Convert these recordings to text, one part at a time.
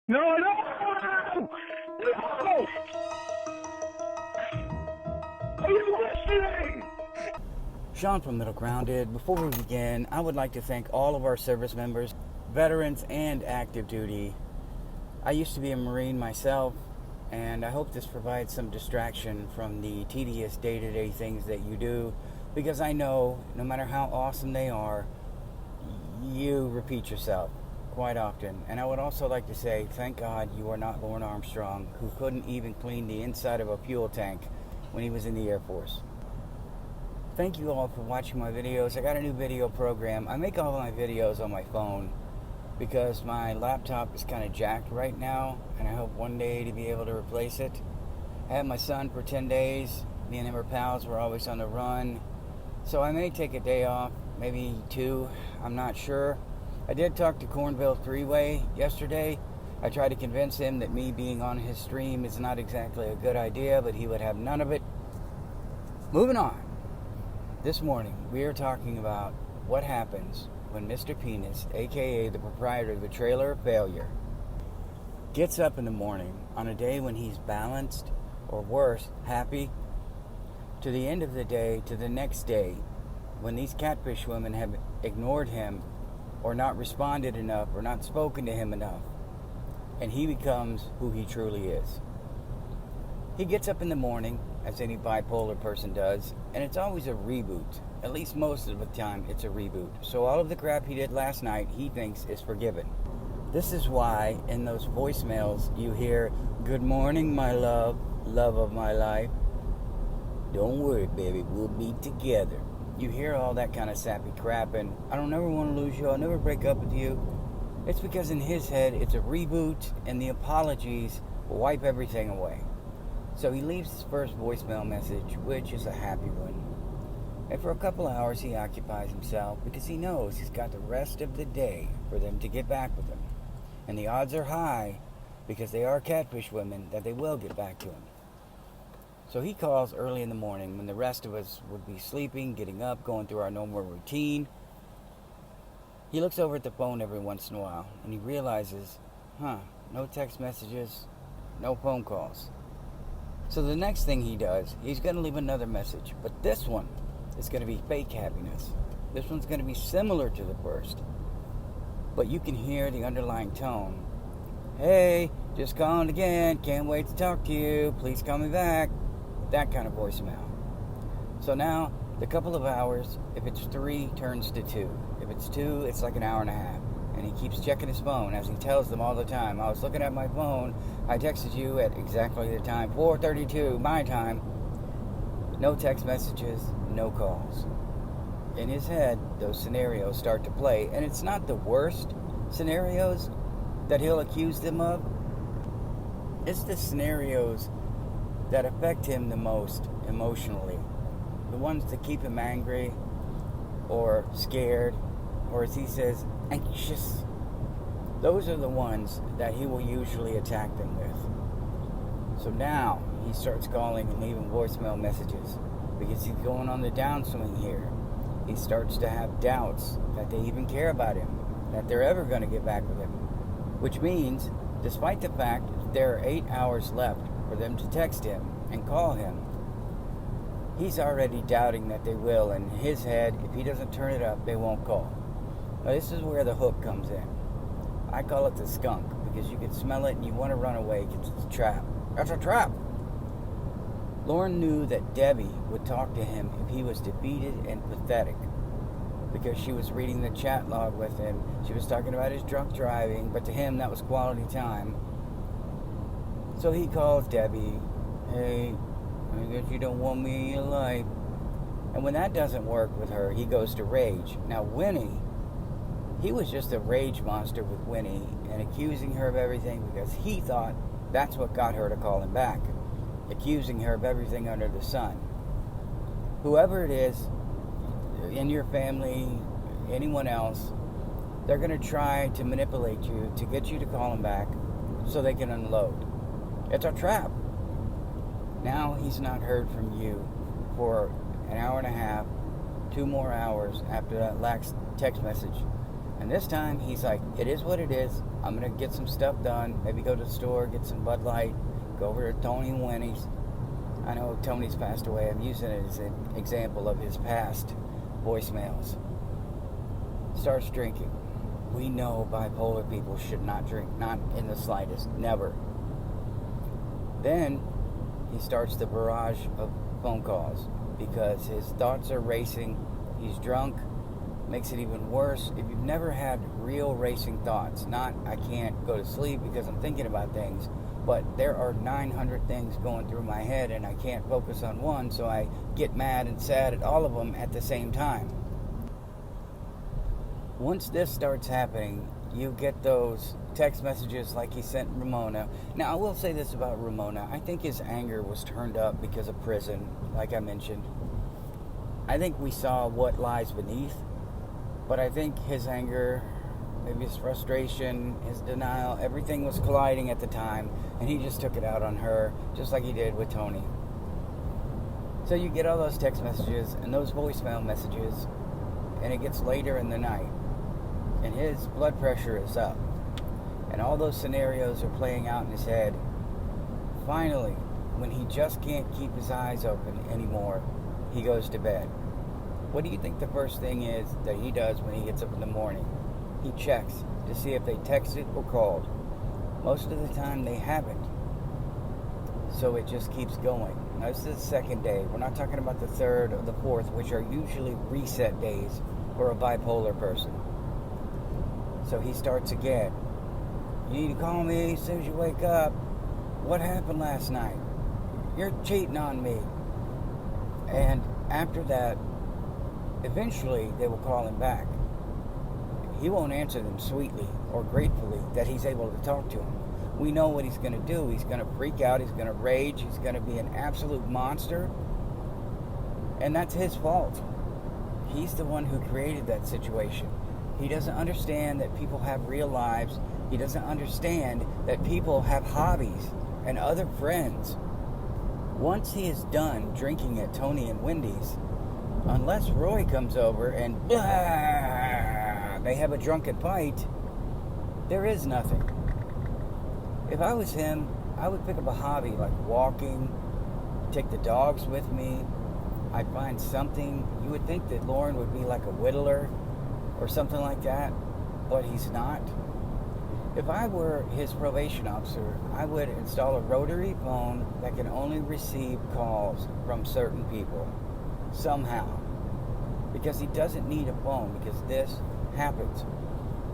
No, no! No! Are you listening? Sean from Middle Grounded. Before we begin, I would like to thank all of our service members, veterans and active duty. I used to be a Marine myself, and I hope this provides some distraction from the tedious day-to-day things that you do, because I know no matter how awesome they are, you repeat yourself quite often. And I would also like to say, thank God you are not Lorne Armstrong, who couldn't even clean the inside of a fuel tank when he was in the Air Force. Thank you all for watching my videos. I got a new video program. I make all of my videos on my phone because my laptop is kind of jacked right now, and I hope one day to be able to replace it. I had my son for 10 days. Me and him are pals. We're always on the run. So I may take a day off, maybe 2. I'm not sure. I did talk to Cornville Three-Way yesterday. I tried to convince him that me being on his stream is not exactly a good idea, but he would have none of it. Moving on. This morning, we are talking about what happens when Mr. Penis, aka the proprietor of the Trailer of Failure, gets up in the morning on a day when he's balanced, or worse, happy, to the end of the day, to the next day, when these catfish women have ignored him or not responded enough or not spoken to him enough, and he becomes who he truly is. He gets up in the morning, as any bipolar person does, and it's always a reboot. At least most of the time, it's a reboot. So all of the crap he did last night, he thinks is forgiven. This is why in those voicemails you hear, "Good morning, my love, love of my life. Don't worry, baby, we'll be together." You hear all that kind of sappy crap, and I don't ever want to lose you, I'll never break up with you. It's because in his head, it's a reboot, and the apologies will wipe everything away. So he leaves his first voicemail message, which is a happy one. And for a couple hours, he occupies himself because he knows he's got the rest of the day for them to get back with him. And the odds are high, because they are catfish women, that they will get back to him. So he calls early in the morning when the rest of us would be sleeping, getting up, going through our normal routine. He looks over at the phone every once in a while, and he realizes, no text messages, no phone calls. So the next thing he does, he's going to leave another message. But this one is going to be fake happiness. This one's going to be similar to the first. But you can hear the underlying tone. "Hey, just calling again. Can't wait to talk to you. Please call me back." That kind of voicemail. So now, the couple of hours, if it's 3, turns to 2. If it's 2, it's like an hour and a half. And he keeps checking his phone, as he tells them all the time. "I was looking at my phone. I texted you at exactly the time, 4:32, my time." No text messages, no calls. In his head, those scenarios start to play. And it's not the worst scenarios that he'll accuse them of. It's the scenarios that affect him the most emotionally. The ones that keep him angry, or scared, or as he says, anxious. Those are the ones that he will usually attack them with. So now he starts calling and leaving voicemail messages because he's going on the downswing here. He starts to have doubts that they even care about him, that they're ever going to get back with him. Which means, despite the fact that there are 8 hours left for them to text him and call him, he's already doubting that they will. In his head, if he doesn't turn it up, they won't call. Now, this is where the hook comes in. I call it the skunk, because you can smell it and you want to run away because it's a trap. That's a trap! Lorne knew that Debbie would talk to him if he was defeated and pathetic, because she was reading the chat log with him. She was talking about his drunk driving, but to him that was quality time. So he calls Debbie, "Hey, I guess you don't want me in your life." And when that doesn't work with her, he goes to rage. Now Winnie, he was just a rage monster with Winnie and accusing her of everything because he thought that's what got her to call him back. Accusing her of everything under the sun. Whoever it is, in your family, anyone else, they're going to try to manipulate you to get you to call them back so they can unload. It's a trap. Now he's not heard from you for an hour and a half, 2 more hours after that last text message. And this time, he's like, it is what it is. I'm going to get some stuff done. Maybe go to the store, get some Bud Light, go over to Tony and Winnie's. I know Tony's passed away. I'm using it as an example of his past voicemails. Starts drinking. We know bipolar people should not drink. Not in the slightest. Never. Then, he starts the barrage of phone calls because his thoughts are racing. He's drunk. Makes it even worse. If you've never had real racing thoughts, not I can't go to sleep because I'm thinking about things, but there are 900 things going through my head and I can't focus on one, so I get mad and sad at all of them at the same time. Once this starts happening, you get those text messages like he sent Ramona. Now, I will say this about Ramona. I think his anger was turned up because of prison, like I mentioned. I think we saw what lies beneath. But I think his anger, maybe his frustration, his denial, everything was colliding at the time, and he just took it out on her, just like he did with Tony. So you get all those text messages and those voicemail messages, and it gets later in the night, and his blood pressure is up, and all those scenarios are playing out in his head. Finally, when he just can't keep his eyes open anymore, he goes to bed. What do you think the first thing is that he does when he gets up in the morning? He checks to see if they texted or called. Most of the time they haven't. So it just keeps going. Now this is the second day. We're not talking about the third or the fourth, which are usually reset days for a bipolar person. So he starts again. You need to call me as soon as you wake up. What happened last night? You're cheating on me. And after that, eventually, they will call him back. He won't answer them sweetly or gratefully that he's able to talk to him. We know what he's going to do. He's going to freak out. He's going to rage. He's going to be an absolute monster. And that's his fault. He's the one who created that situation. He doesn't understand that people have real lives. He doesn't understand that people have hobbies and other friends. Once he is done drinking at Tony and Wendy's, unless Roy comes over and blah, they have a drunken fight, there is nothing. If I was him, I would pick up a hobby like walking, take the dogs with me. I'd find something. You would think that Lorne would be like a whittler or something like that, but he's not. If I were his probation officer, I would install a rotary phone that can only receive calls from certain people. Somehow. Because he doesn't need a phone, because this happens.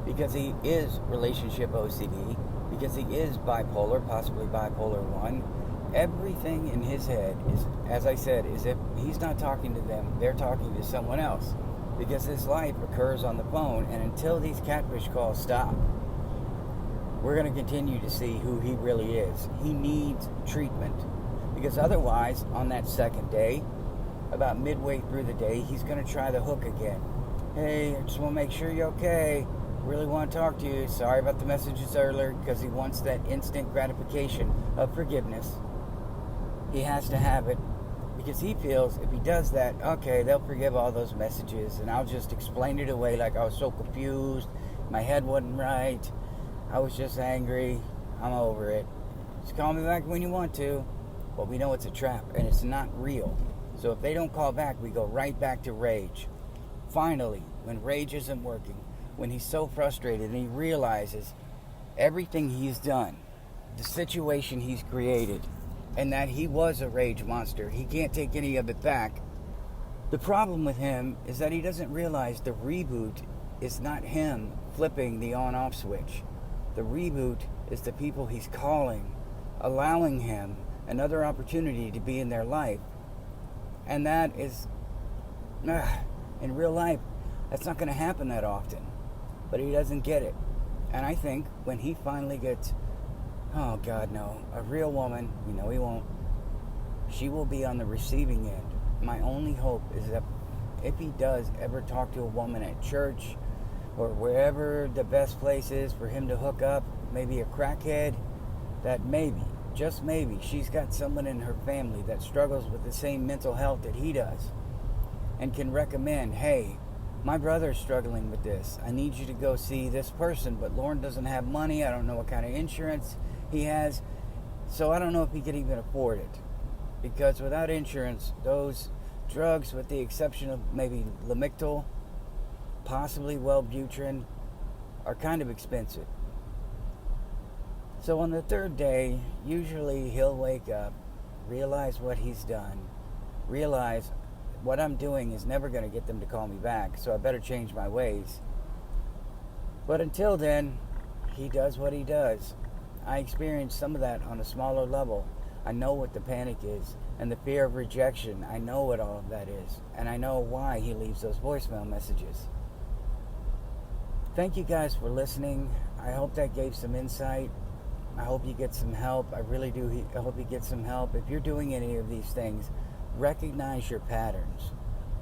Because he is relationship OCD, because he is bipolar, possibly bipolar 1. Everything in his head is, as I said, is if he's not talking to them, they're talking to someone else. Because his life occurs on the phone, and until these catfish calls stop, we're going to continue to see who he really is. He needs treatment. Because otherwise, on that second day, about midway through the day, he's going to try the hook again. Hey, I just want to make sure you're okay. Really want to talk to you. Sorry about the messages earlier, because he wants that instant gratification of forgiveness. He has to have it, because he feels if he does that, okay, they'll forgive all those messages, and I'll just explain it away like I was so confused, my head wasn't right, I was just angry, I'm over it. Just call me back when you want to. But we know it's a trap, and it's not real. So if they don't call back, we go right back to rage. Finally, when rage isn't working, when he's so frustrated and he realizes everything he's done, the situation he's created, and that he was a rage monster, he can't take any of it back. The problem with him is that he doesn't realize the reboot is not him flipping the on-off switch. The reboot is the people he's calling, allowing him another opportunity to be in their life. And that is, in real life, that's not going to happen that often. But he doesn't get it. And I think when he finally gets, oh God, no, a real woman, we know he won't, she will be on the receiving end. My only hope is that if he does ever talk to a woman at church or wherever the best place is for him to hook up, maybe a crackhead, that maybe, just maybe, she's got someone in her family that struggles with the same mental health that he does and can recommend, hey, My brother's struggling with this. I need you to go see this person, but Lorne doesn't have money. I don't know what kind of insurance he has, so I don't know if he could even afford it. Because without insurance, those drugs, with the exception of maybe Lamictal, possibly Wellbutrin, are kind of expensive. So on the third day, usually he'll wake up, realize what he's done, realize what I'm doing is never going to get them to call me back, so I better change my ways. But until then, he does what he does. I experienced some of that on a smaller level. I know what the panic is and the fear of rejection. I know what all of that is, and I know why he leaves those voicemail messages. Thank you guys for listening. I hope that gave some insight. I hope you get some help. I really do. I hope you get some help. If you're doing any of these things, recognize your patterns.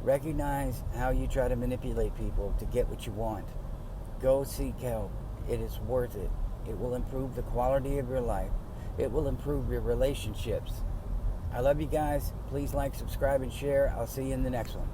Recognize how you try to manipulate people to get what you want. Go seek help. It is worth it. It will improve the quality of your life. It will improve your relationships. I love you guys. Please like, subscribe, and share. I'll see you in the next one.